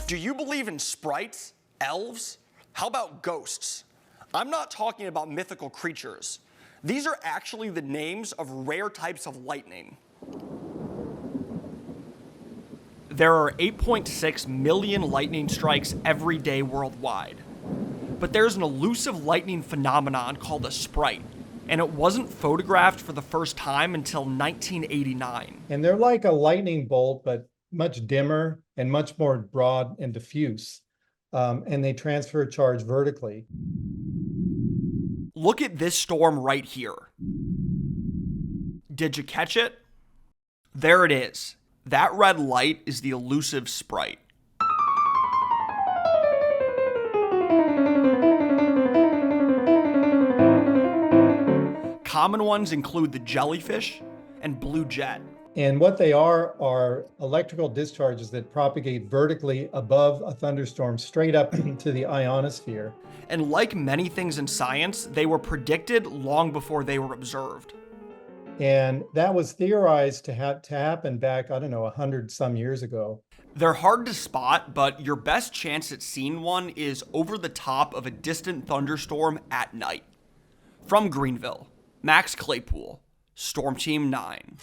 Do you believe in sprites, elves? How about ghosts? I'm not talking about mythical creatures. These are actually the names of rare types of lightning. There are 8.6 million lightning strikes every day worldwide. But there's an elusive lightning phenomenon called a sprite, and it wasn't photographed for the first time until 1989. And they're like a lightning bolt, but much dimmer and much more broad and diffuse. And they transfer charge vertically. Look at this storm right here. Did you catch it? There it is. That red light is the elusive sprite. Common ones include the jellyfish and blue jet. And what they are electrical discharges that propagate vertically above a thunderstorm straight up to the ionosphere. And like many things in science, they were predicted long before they were observed. And that was theorized to happen back, 100 some years ago. They're hard to spot, but your best chance at seeing one is over the top of a distant thunderstorm at night. From Greenville, Max Claypool, Storm Team 9.